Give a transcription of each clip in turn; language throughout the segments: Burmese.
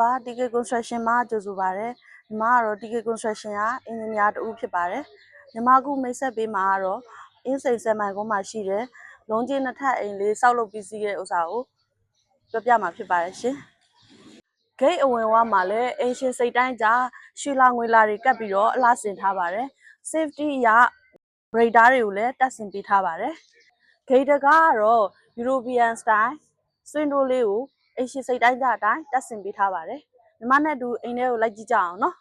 ပါ TK Construction မှာကြိုဆိုပါတယ်ညီမကတော့ TK Construction ကအင်ဂျင်နီယာတူဖြစ်ပါတယ်ညီမကမိတ်ဆက်ပေးမှာကတော့အင်းစိန်ဆက်မိုင်ကုန်းမှာရှိတဲ့လုံးချင်းနှစ်ထပ်အိမ်လေးစောက်လုပ်ပြီးစီးတဲ့ဥစ္စာကိုပြောပြမှာဖြစ်ပါတယ်ရှင်ဂိတ်အဝင်ဝမှာလည်းအင်ရှင်စိတ်တိုင်းကြားရွှေလာငွေလာတွေကပ်ပြီးတော့အလားဆင်ထားပါတယ် safety ရ radar တွေကိုလည်းတပ်ဆင်ပေးထားပါတယ်ဂိတ်တကားကတော့ European style ဆွင်းတိုးလေးကိုအင်ရှင်စိတ်တိုင်းကြအတိုင်းတက်ဆင်ပေးထားပါတယ်ညီမနဲ့တူအိမ်ထဲကိုလိုက်ကြည့်ကြအောင်နော်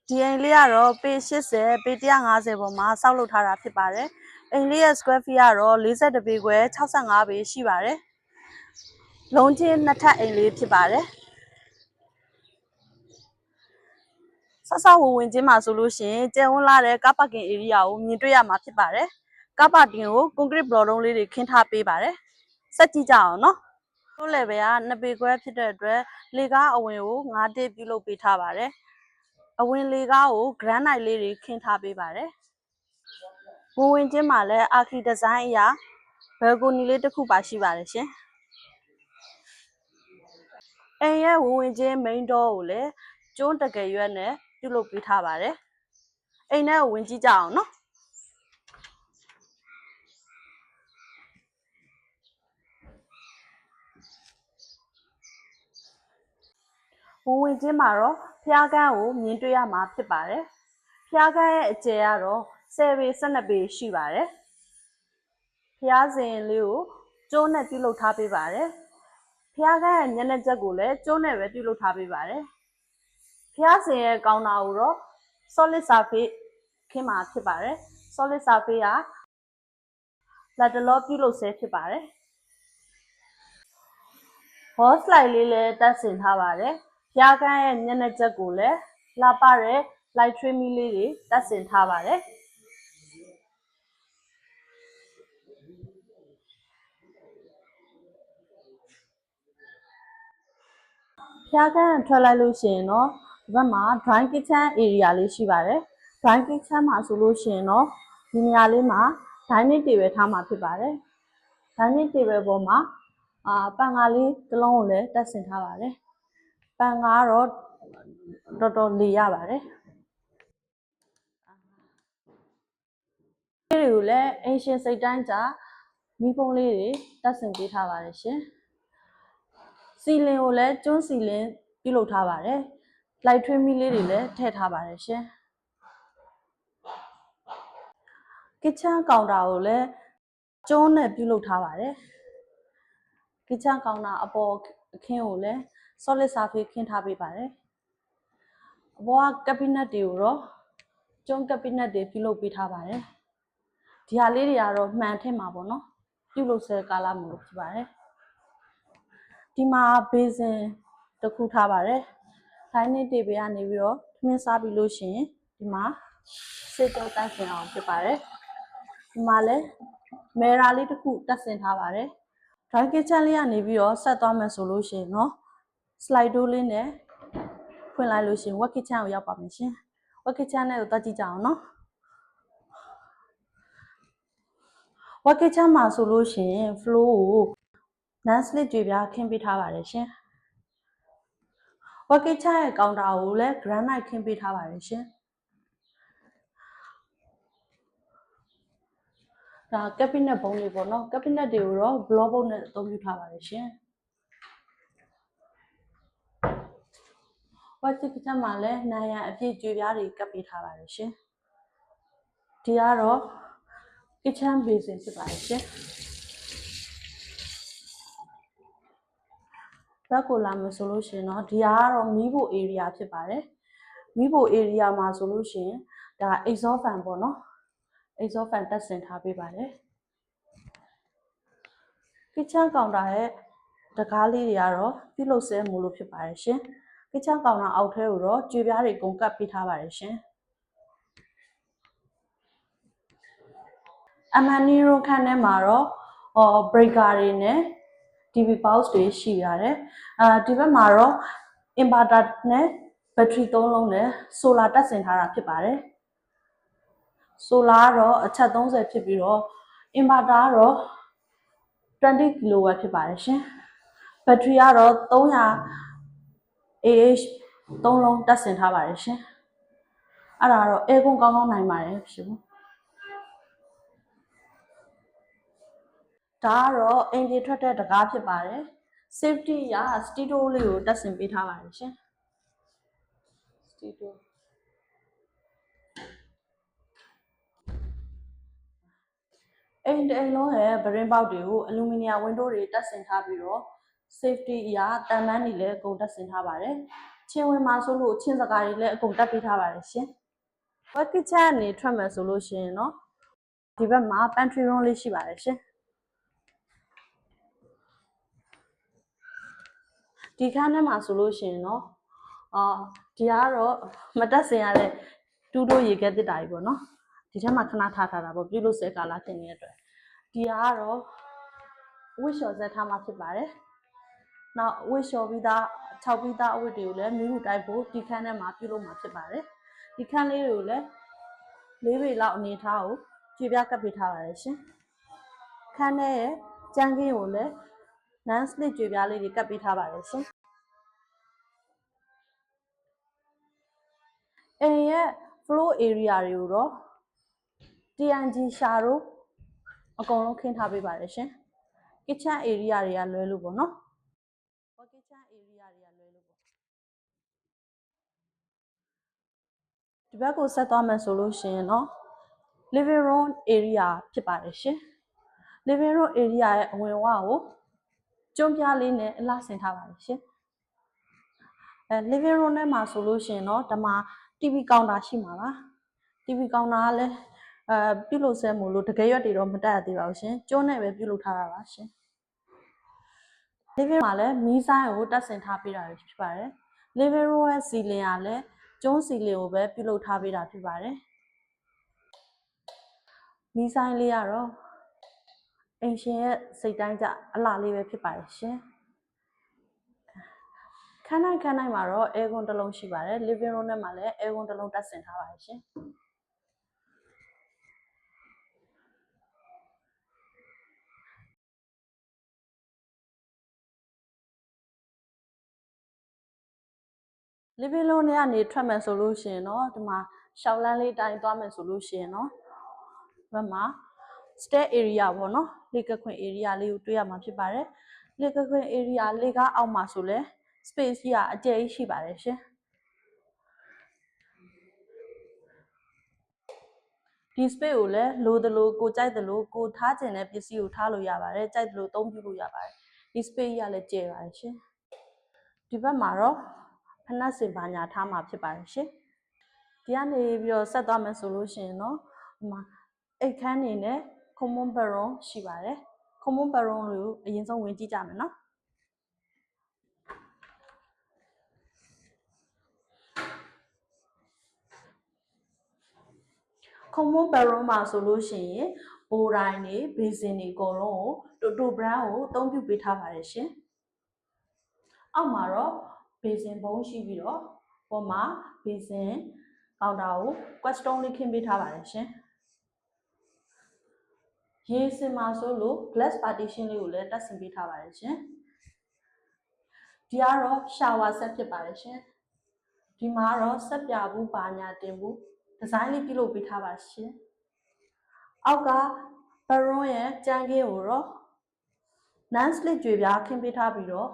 ဒီအိမ်လေးကတော့ပေ80ပေ150ပေါ်မှာစောက်လုပ်ထားတာဖြစ်ပါတယ်အိမ်လေးရဲ့ square feet ကတော့42ပေခွဲ65ပေရှိပါတယ်လုံးချင်းနှစ်ထပ်အိမ်လေးဖြစ်ပါတယ်ဆောက်ဝင်ချင်းမှာဆိုလို့ရှိရင်ကျယ်ဝန်းလာတဲ့ကားပါကင် area ကိုမြင်တွေ့ရမှာဖြစ်ပါတယ်ကားပါကင်ကို concrete block လုံးလေးတွေခင်းထားပေးပါတယ်ဆက်ကြည့်ကြအောင်နော်တို့ level က2ပေခွဲဖြစ်တဲ့အတွက်လေကားအဝင်ကို9တစ်ပြုလုပ်ပေးထားပါတယ်အဝင်လေကားကို granite လေးတွေခင်းထားပေးပါတယ်ဝင်ချင်းမှာလည်း archi design အရာ balcony လေးတစ်ခုပါရှိပါတယ်ရှင်အိမ်ရဲ့ဝင်ချင်း main door ကိုလည်းကျွန်းတကယ်ရွက်နဲ့ပြုလုပ်ပေးထားပါတယ်အိမ်ထဲကိုဝင်ကြည့်ကြအောင်နော်ဝင်ချင်းမှာတော့ဖျားကန်းကိုမြင်တွေ့ရမှာဖြစ်ပါတယ်ဖျားကန်းရဲ့အကျယ်ကတော့10ပေ12ပေရှိပါတယ်ဖျားစဉ်လေးကိုကျိုးနဲ့ပြုလုပ်ထားပေးပါတယ်ဖျားကန်းရဲ့မျက်နှာချက်ကိုလည်းကျိုးနဲ့ပဲပြုလုပ်ထားပေးပါတယ်ဖျားစဉ်ရဲ့ကောင်တာကိုတော့ solid surface ခင်းမှာဖြစ်ပါတယ် solid surface ကလက်တလောပြုလုပ်ဆဲဖြစ်ပါတယ် wall slide လေးလည်းတက်ဆင်ထားပါတယ်ဖျားကန်းရဲ့မျက်နှာချက်ကိုလည်းလှပတဲ့ light trim လေးတွေတက်ဆင်ထားပါတယ်ဖျားကန်းထွက်လိုက်လို့ရှိရင်တော့ဒီဘက်မှာ dry kitchen area လေးရှိပါတယ် dry kitchen မှာဆိုလို့ရှိရင်တော့ဒီနေရာလေးမှာ dining table ထားမှာဖြစ်ပါတယ် dining table ပေါ်မှာပန်ကားလေးတစ်လုံးကိုလည်းတက်ဆင်ထားပါတယ်ပန်ကားကတော့တော်တော်လေးရပါတယ်ဒီတွေကိုလည်းအင်ရှင်စိတ်တိုင်းကြမီးပုံးလေးတွေတက်ဆင်ပေးထားပါတယ်ရှင်စီလင်ကိုလည်းကျွန်းစီလင်ပြုလုပ်ထားပါတယ် light trim လေးတွေလည်းထည့်ထားပါတယ်ရှင် kitchen counter ကိုလည်းကျွန်းနဲ့ပြုလုပ်ထားပါတယ် kitchen counter အပေါ်အခင်းကိုလည်း solid surface ခင်းထားပေးပါတယ်အပေါ်က cabinet တွေကိုတော့ကျွန်း cabinet တွေပြုလုပ်ပေးထားပါတယ်ဒီဟာလေးတွေကတော့မှန်ထည့်မှာပေါ့နော်ပြုလုပ်ဆဲကာလမျိုးလို့ဖြစ်ပါတယ်ဒီမှာ basin တစ်ခုထားပါတယ် dining table ကနေပြီးတော့ထမင်းစားပြီးလို့ရှိရင်ဒီမှာစေတုံးတန်းဆင်အောင်ဖြစ်ပါတယ်ဒီမှာလည်းမဲရာလေးတစ်ခုတက်ဆင်ထားပါတယ် dry kitchen လေးကနေပြီးတော့ဆက်သွားမယ်ဆိုလို့ရှိရင်เนาะ slide door လေးနဲ့ဖွင့်လိုက်လို့ရှိရင် wet kitchen ကိုရောက်ပါမယ်ရှင် wet kitchen နဲ့ကိုတွားကြည့်ကြအောင်เนาะ wet kitchen မှာဆိုလို့ရှိရင် floor ကို non slip ကြွေပြားခင်းပေးထားပါတယ်ရှင် wet kitchen ရဲ့ counter ကိုလည်း granite ခင်းပေးထားပါတယ်ရှင်ဒါ cabinet ဘုံတွေပေါ့နော် cabinet တွေကိုတော့ block ဘုံနဲ့အသုံးပြုထားပါတယ်ရှင် wet kitchen မှာလည်းနံရံအပြည့်ကြွေပြားတွေကပ်ပေးထားပါတယ်ရှင်ဒီကတော့ kitchen basin ဖြစ်ပါတယ်ရှင်ဘက်ကိုလာမယ်ဆိုလို့ရှိရင်တော့ဒီကတော့မီးဖို area ဖြစ်ပါတယ်မီးဖို area မှာဆိုလို့ရှိရင်ဒါ exhaust fan ပေါ့နော် exhaust fan တက်ဆင်ထားပေးပါတယ် kitchen counter ရဲ့တကားလေးတွေကတော့ပြုလုပ်ဆဲမို့လို့ဖြစ်ပါတယ်ရှင် kitchen counter အောက်ထဲကိုတော့ကြွေပြားတွေကုန်ကပ်ပေးထားပါတယ်ရှင်အမန်နီရိုခန်းထဲမှာတော့breaker တွေနဲ့ TV box တွေရှိရတယ်ဒီဘက်မှာတော့ inverter နဲ့ battery 3လုံးနဲ့ solar တက်ဆင်ထားတာဖြစ်ပါတယ် solar ကတော့အချက်30ဖြစ်ပြီးတော့ inverter ကတော့20 kW ဖြစ်ပါတယ်ရှင် ဘက်ထရီကတော့300 AH 3လုံးတက်ဆင်ထားပါတယ်ရှင်အဲ့ဒါတော့အဲကွန်ကောင်းကောင်းနိုင်ပါတယ်ရှင်ဒါကတော့အင်ဂျင်ထွက်တဲ့တကားဖြစ်ပါတယ် safety ရ stito လေးကိုတက်ဆင်ပေးထားပါတယ်ရှင် stito အိမ်လုံးရဲ့ဗရင်ပေါက်တွေကိုအလူမီနီယံဝင်းဒိုးတွေတက်ဆင်ထားပြီးတော့ safety အရာတန်ပန်းတွေလည်းအကုန်တက်ဆင်ထားပါတယ်ချင်းဝင်မှာဆိုလို့ချင်းစကားတွေလည်းအကုန်တက်ပေးထားပါတယ်ရှင် work kitchen အနေထွက်မယ်ဆိုလို့ရှိရင်เนาะဒီဘက်မှာ pantry room လေးရှိပါတယ်ရှင်ဒီခန်းထဲမှာဆိုလို့ရှိရင်เนาะဒီကတော့မတက်ဆင်ရတဲ့တူးတို့ရေခဲတစ်တာကြီးပေါ့เนาะဒီထဲမှာခဏထားတာပေါ့ပြုလို့ဆဲကာလာတင်နေတဲ့အတွက်ဒီကတော့ဝစ်လျှော်ဆက်ထားမှဖြစ်ပါတယ်နောက်ဝစ်လျှော်ပြီးသား6ပြီးသားအဝတ်တွေကိုလည်းမီးမှုတိုက်ဖို့ဒီခန်းထဲမှာပြုလုပ်မှာဖြစ်ပါတယ်ဒီခန်းလေးတွေကိုလည်း4ပေလောက်အနေထားကိုကြွေပြကပ်ပေးထားပါတယ်ရှင်ခန်းထဲရဲ့ကြမ်းခင်းကိုလည်း non slip ကြွေပြလေးတွေကပ်ပေးထားပါတယ်ရှင်အိမ်ရဲ့ floor area တွေကိုတော့ TNG ရှာတို့အကုန်လုံးခင်းထားပေးပါတယ်ရှင် kitchen area တွေကလွဲလို့ပေါ့နော် kitchen area တွေကလွဲလို့ပေါ့ဒီဘက်ကိုဆက်သွားမယ်ဆိုလို့ရှိရင်တော့ living room area ဖြစ်ပါတယ်ရှင် living room area ရဲ့အဝင်ဝကိုကျွန်းပြားလေးနဲ့အလှဆင်ထားပါတယ်ရှင်living room ထဲမှာဆိုလို့ရှိရင်တော့ဒီမှာ TV counter ရှိမှာပါ TV counter ကလည်းပြုလုပ်ဆဲမို့လို့တကယ်ရွက်တွေတော့မတက်ရသေးပါဘူးရှင်ကျွန်းနဲ့ပဲပြုလုပ်ထားတာပါရှင် living room မှာလည်းမီးဆိုင်ကိုတက်ဆင်ထားပေးတာဖြစ်ပါတယ် living room ရဲ့စီလင်ကလည်းကျွန်းစီလင်ကိုပဲပြုလုပ်ထားပေးတာဖြစ်ပါတယ်မီးဆိုင်လေးကတော့အိမ်ရှင်ရဲ့စိတ်တိုင်းကြအလှလေးပဲဖြစ်ပါတယ်ရှင်ခန်းတိုင်းမှာတော့ air con တစ်လုံးရှိပါတယ် living room ထဲမှာလည်း air con တစ်လုံးတက်ဆင်ထားပါတယ်ရှင်living room ထဲကနေထွက်မယ်ဆိုလို့ရှိရင်တော့ဒီမှာရှောက်လန်းလေးတိုင်းသွားမယ်ဆိုလို့ရှိရင်တော့ဘက်မှာ stair area ပေါ့နော်လေကခွင် area လေးကိုတွေ့ရမှာဖြစ်ပါတယ်လေကခွင် area လေးကအောက်မှာဆိုလဲ space ကြီးကအကျယ်ကြီးရှိပါတယ်ရှင်ဒီ space ကိုလည်းလိုသလိုကိုကြိုက်သလိုကိုထားခြင်းတဲ့ပစ္စည်းကိုထားလို့ရပါတယ်ကြိုက်သလိုအသုံးပြုလို့ရပါတယ်ဒီ space ကြီးကလည်းကျယ်ပါတယ်ရှင်ဒီဘက်မှာတော့ဖနက်စင်ပါညာထားမှာဖြစ်ပါတယ်ရှင်ဒီကနေပြီးတော့ဆက်သွားမယ်ဆိုလို့ရှိရင်တော့ဒီမှာအိတ်ခမ်းနေနဲ့ common baron ရှိပါတယ် common baron ကိုအရင်ဆုံးဝင်ကြည့်ကြမယ်နော် common baron မှာဆိုလို့ရှိရင်ဘိုတိုင်းတွေဘေးစင်တွေအကုန်လုံးကိုတိုတို brand ကိုအသုံးပြုပေးထားပါတယ်ရှင်အောက်မှာတော့ဘေးစင်ဘုံရှိပြီးတော့ပေါ်မှာဘေးစင်ကောင်တာကို question လေးခင်းပေးထားပါတယ်ရှင်ရေစင်မှာဆိုလို့ glass partition လေးကိုလည်းတက်ဆင်ပေးထားပါတယ်ရှင်ဒီကတော့ shower set ဖြစ်ပါတယ်ရှင်ဒီမှာတော့ဆက်ပြဘူးပါညာတင်ဘူးဒီဇိုင်းလေးပြုလုပ်ပေးထားပါရှင်အောက်ကဘရွန်ရဲ့ကြမ်းခင်းကိုတော့ non slip ကြွေပြားခင်းပေးထားပြီးတော့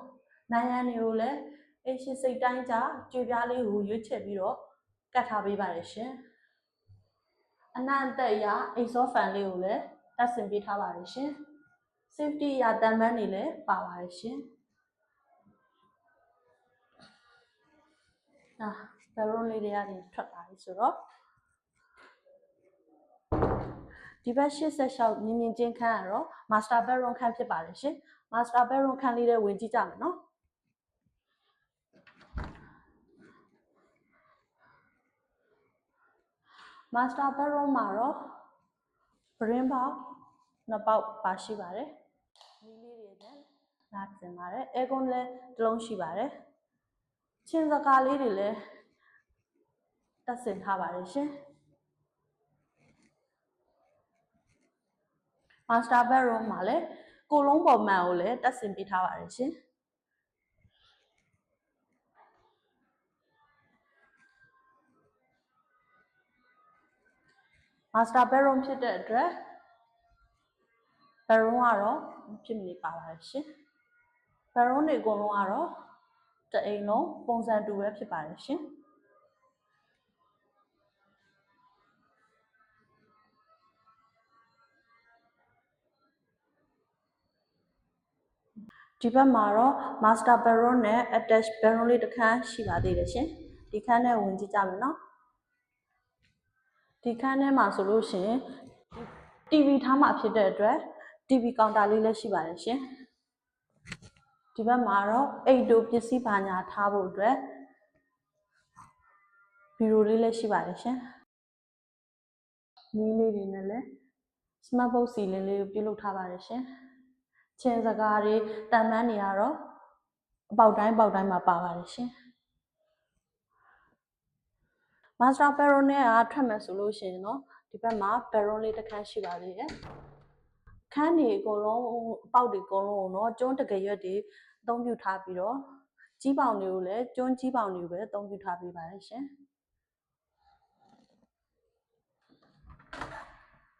နိုင်ငံတွေကိုလည်းအရှိစိတ်တိုင်းကြကြွေပြားလေးကိုရွေးချယ်ပြီးတော့ကတ်ထားပေးပါတယ်ရှင်အနံ့အသက်အရာ exhaust fan လေးကိုလည်းတက်ဆင်ပေးထားပါတယ်ရှင် safety အရာတန်ပန်းတွေလည်းပါပါတယ်ရှင်ဘရွန်လေးတွေကနေထွက်လာပြီဆိုတော့ဒီဘက်86မြင်မြင်ချင်းခန်းကတော့ master bedroom ခန်းဖြစ်ပါတယ်ရှင် master bedroom ခန်းလေးတွေဝင်ကြည့်ကြမယ်နော် master bedroom မှာတော့ brain ပေါက်နှစ်ပေါက်ပါရှိပါတယ်မီးလေးတွေနဲ့နားကျင်ပါတယ် aircon လည်းတစ်လုံးရှိပါတယ်ချင်းစကားလေးတွေလည်းတက်ဆင်ထားပါတယ်ရှင် master bedroom မှာလည်းကိုလုံးပေါ်မှန်ကိုလည်းတက်ဆင်ပေးထားပါတယ်ရှင် master bedroom ဖြစ်တဲ့အတွက် bedroom ကတော့ဖြစ်နေပါပါတယ်ရှင် bedroom တွေအကုန်လုံးကတော့တအိမ်လုံးပုံစံတူပဲဖြစ်ပါတယ်ရှင်ဒီဘက်မှာတော့ master bedroom နဲ့ attached bedroom လေးတစ်ခန်းရှိပါသေးတယ်ရှင်ဒီခန်းထဲဝင်ကြည့်ကြမယ်နော်ဒီခန်းထဲမှာဆိုလို့ရှိရင် TV ထားမှာဖြစ်တဲ့အတွက် TV ကောင်တာလေးလည်းရှိပါတယ်ရှင်ဒီဘက်မှာတော့အိတ်တို့ပစ္စည်းပါညာထားဖို့အတွက်ဘီရိုလေးလည်းရှိပါတယ်ရှင်မီးလေးတွေနဲ့လည်း smart box စီလင်းလေးကိုပြုလုပ်ထားပါတယ်ရှင်ချင်းစကားတွေတန်မန်းတွေကတော့အပေါက်တိုင်းမှာပါပါတယ်ရှင် master bedroom နဲ့ထွက်မယ်ဆိုလို့ရှိရင်တော့ဒီဘက်မှာ bedroom လေးတစ်ခန်းရှိပါသေးတယ်ခန်းတွေအကုန်လုံးအပေါက်တွေအကုန်လုံးကိုတော့ကျွန်းတကယ်ရွက်တွေအသုံးပြုထားပြီးတော့ကြီးပေါင်တွေကိုလည်းကျွန်းကြီးပေါင်တွေကိုပဲအသုံးပြုထားပေးပါတယ်ရှင်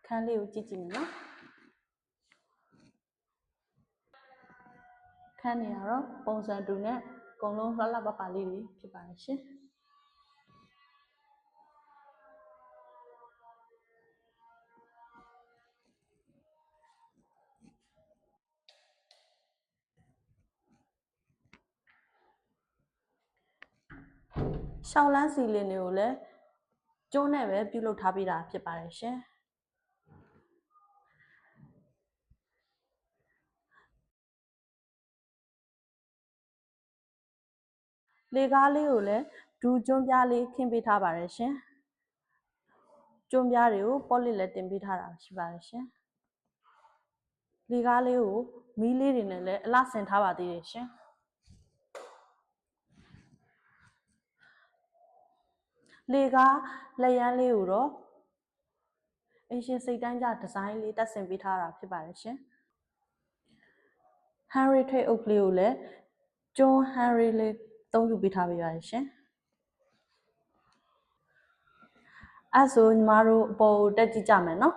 ခန်းလေးကိုကြည့်ကြည့်မယ်နော်ခန်းတွေကတော့ပုံစံတူနဲ့အကုန်လုံးလှလှပပလေးတွေဖြစ်ပါတယ်ရှင်ရှောက်လန်းစီလင်းတွေကိုလည်းကျွန်းနဲ့ပဲပြုလုပ်ထားပေးတာဖြစ်ပါတယ်ရှင်လေကားလေးကိုလည်းဒူကျွန်းပြားလေးခင်းပေးထားပါတယ်ရှင်ကျွန်းပြားတွေကိုပေါ့လစ်လည်းတင်ပေးထားတာရှိပါတယ်ရှင်လေကားလေးကိုမီးလေးတွေနဲ့လည်းအလှဆင်ထားပါသေးတယ်ရှင်လေကားလက်ရန်လေးကိုတော့အင်ရှင်စိတ်တိုင်းကြဒီဇိုင်းလေးတက်ဆင်ပေးထားတာဖြစ်ပါတယ်ရှင်ဟန်ရီထိတ်အုပ်ကလေးကိုလည်းကျွန်းဟန်ရီလေးသုံးယူပေးထားပေးပါတယ်ရှင်အဲ့ဆိုညီမတို့အပေါ်ကိုတက်ကြည့်ကြမယ်နော်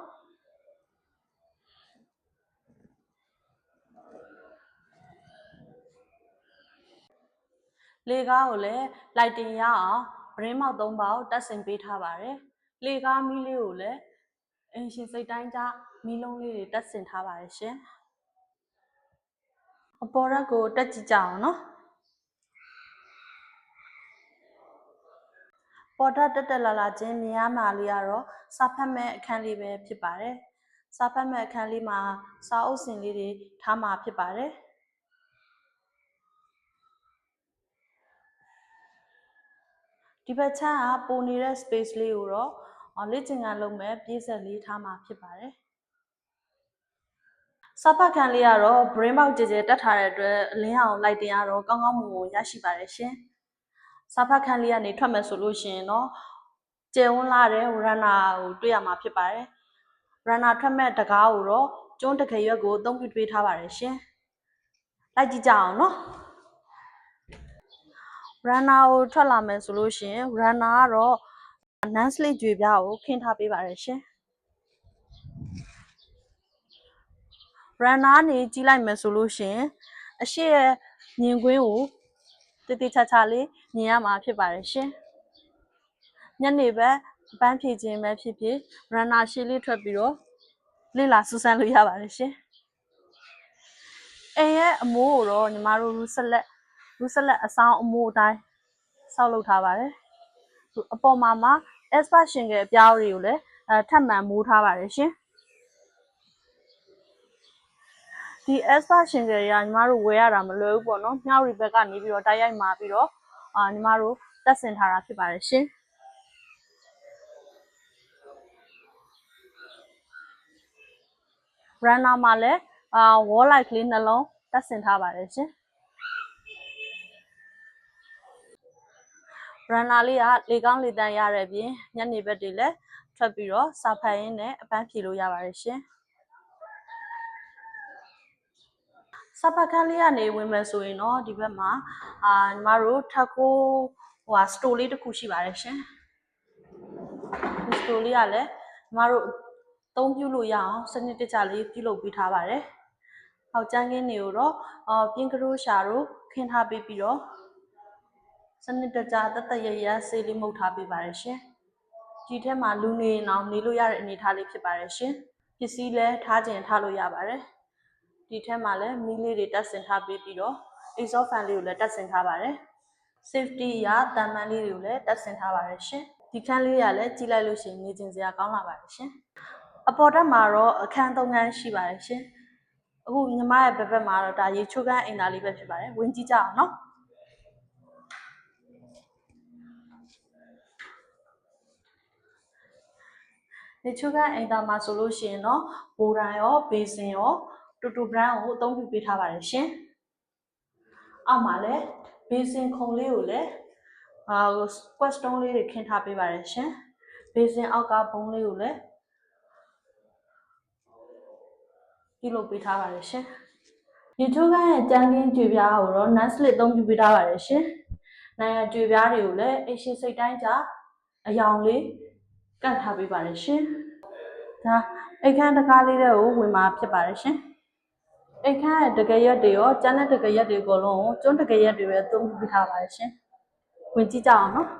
လေကားကိုလည်းလိုက်တင်ရအောင်ဗရင်းမောက်3ပေါက်တက်ဆင်ပေးထားပါတယ်လေကားမီးလေးကိုလည်းအင်ရှင်စိတ်တိုင်းကြမီးလုံးလေးတွေတက်ဆင်ထားပါတယ်ရှင်အပေါ်ရက်ကိုတက်ကြည့်ကြအောင်နော်ပေါ်တက်တက်လာချင်းမြင်ရမှာလေးကတော့စာဖတ်မဲ့အခန်းလေးပဲဖြစ်ပါတယ်စာဖတ်မဲ့အခန်းလေးမှာစာအုပ်စင်လေးတွေထားမှာဖြစ်ပါတယ်ဒီဘက်ချမ်းကပိုနေတဲ့ space လေးကိုတော့လေ့ကျင့်ခန်းလုပ်မဲ့ပြည့်စက်လေးထားမှာဖြစ်ပါတယ်စာဖတ်ခန်းလေးကတော့ brain box ကြဲကြဲတက်ထားတဲ့အတွက်အလင်းအောင်လိုက်တင်ရတော့ကောင်းကောင်းမွန်မွန်ရရှိပါတယ်ရှင်စာဖတ်ခန်းလေးကနေထွက်မယ်ဆိုလို့ရှိရင်တော့ကျယ်ဝန်းလာတဲ့ runner ကိုတွေ့ရမှာဖြစ်ပါတယ် runner ထွက်မဲ့တကားကိုတော့ကျွန်းတကယ်ရွက်ကိုအသုံးပြုပေးထားပါတယ်ရှင်လိုက်ကြည့်ကြအောင်နော် runner ကိုထွက်လာမယ်ဆိုလို့ရှိရင် runner ကတော့ non slip ကြွေပြားကိုခင်းထားပေးပါတယ်ရှင် runner နေကြီးလိုက်မယ်ဆိုလို့ရှိရင်အရှိရဲ့မြင်ကွင်းကိုတေးသေးချာချာလေးမြင်ရမှာဖြစ်ပါတယ်ရှင်ညနေဘက်ပန်းဖြည့်ခြင်းပဲဖြစ်ဖြစ် runner ရှေ့လေးထွက်ပြီးတော့လေ့လာစူးစမ်းလို့ရပါတယ်ရှင်အိမ်ရဲ့အမိုးကိုတော့ညီမတို့ရူးဆက်လက်အဆောင်အမိုးအတိုင်းဆောက်လုပ်ထားပါတယ်အပေါ်မှာ expert ရှင်ကအပြားတွေကိုလည်းထပ်မံမိုးထားပါတယ်ရှင်ဒီ expert ရှင်တွေကညီမတို့ဝယ်ရတာမလွယ်ဘူးပေါ့နော်မြောက်ရီဘက်ကနေပြီးတော့တိုက်ရိုက်မှာပြီးတော့ညီမတို့တက်ဆင်ထားတာဖြစ်ပါတယ်ရှင်runner မှာလည်းwall light ကလေးနှလုံးတက်ဆင်ထားပါတယ်ရှင် runner လေးကလေကောင်းလေတန်းရတဲ့အပြင်ညနေဘက်တွေလည်းထွက်ပြီးတော့စာဖတ်ရင်းနဲ့အပန်းဖြေလို့ရပါတယ်ရှင်စာဖတ်ခန်းလေးကနေဝင်မယ်ဆိုရင်တော့ဒီဘက်မှာညီမတို့ထပ်ကိုစတိုလေးတစ်ခုရှိပါတယ်ရှင်ဒီစတိုလေးကလည်း ကျမတို့သုံးပြုလို့ရအောင်စနစ်တကျလေးပြုလုပ်ပေးထားပါတယ်။ဟောက်ကျန်းကင်းတွေကိုတော့ပြင်းကရိုးရှာတို့ခင်းထားပေးပြီးတော့စနစ်တကျတရရဆေးလေးမှုတ်ထားပေးပါတယ်ရှင်။ဒီထဲမှာလူနေအောင်နေလို့ရတဲ့အနေအထားလေးဖြစ်ပါတယ်ရှင်။ပစ္စည်းလည်းထားခြင်းထားလို့ရပါတယ်။ဒီထဲမှာလည်းမီးလေးတွေတက်ဆင်ထားပေးပြီးတော့ exhaust fan လေးကိုလည်းတက်ဆင်ထားပါတယ်။ safety အရတန်ပန်းလေးတွေကိုလည်းတက်ဆင်ထားပါတယ်ရှင်။ဒီခန်းလေးရလည်းကြည့်လိုက်လို့ရှိရင်နေကျင်စရာကောင်းလာပါတယ်ရှင်။အပေါ်တက်မှာတော့အခန်း၃ခန်းရှိပါတယ်ရှင်။အခုညီမရဲ့ဘက်မှာတော့ဒါရေချိုးခန်းအိမ်သားလေးပဲဖြစ်ပါတယ်။ဝင်ကြည့်ကြအောင်နော်။ရေချိုးခန်းအိမ်သားမှာဆိုလို့ရှိရင်တော့ဘိုဒန်ရောဘေစင်ရောတူတူဘရန်ကိုအသုံးပြုပေးထားပါတယ်ရှင်။အောက်မှာလည်းဘေစင်ခုံလေးကိုလည်းsquat stone လေးတွေခင်းထားပေးပါတယ်ရှင်။ဘေစင်အောက်ကဘုံလေးကိုလည်းပြုလုပ်ပေးထားပါတယ်ရှင်။ရေချိုးခန်းရဲ့ကြမ်းကင်းကြွေပြားကိုတော့ non slip သုံးပြုပေးထားပါတယ်ရှင်။နိုင်ငံကြွေပြားတွေကိုလည်းအရှိစိတ်တိုင်းကြအယောင်လေးကန့်ထားပေးပါတယ်ရှင်။ဒါအိတ်ခမ်းတကားလေးတွေကိုဝင်มาဖြစ်ပါတယ်ရှင်။အိတ်ခမ်းရဲ့တကယ်ရက်တွေရောကျန်တဲ့တကယ်ရက်တွေအကုန်လုံးကိုကျွန်းတကယ်ရက်တွေပဲသုံးပြုပေးထားပါတယ်ရှင်။ဝင်ကြည့်ကြအောင်နော်။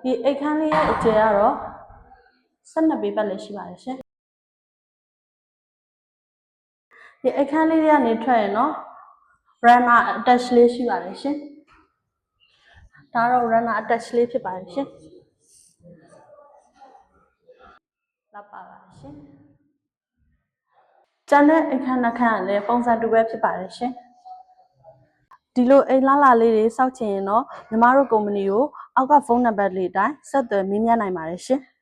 ဒီအိတ်ခမ်းလေးရဲ့အကျယ်ကတော့12ပေပတ်လည်းရှိပါတယ်ရှင်။ဒီအိတ်ခမ်းလေးတွေကနေထွက်ရင်တော့ runner attach လေးရှိပါတယ်ရှင်။ဒါတော့ runner attach လေးဖြစ်ပါတယ်ရှင်။လက်ပါပါရှင်။ကျန်တဲ့အခန်းနှခန်းကလည်းပုံစံတူပဲဖြစ်ပါတယ်ရှင်။ဒီလိုအိမ်လာလေးတွေစောက်ချင်ရင်တော့ညီမတို့ကုမ္ပဏီကိုအောက်ကဖုန်းနံပါတ်လေးအတိုင်းဆက်သွယ်မေးမြန်းနိုင်ပါတယ်ရှင်။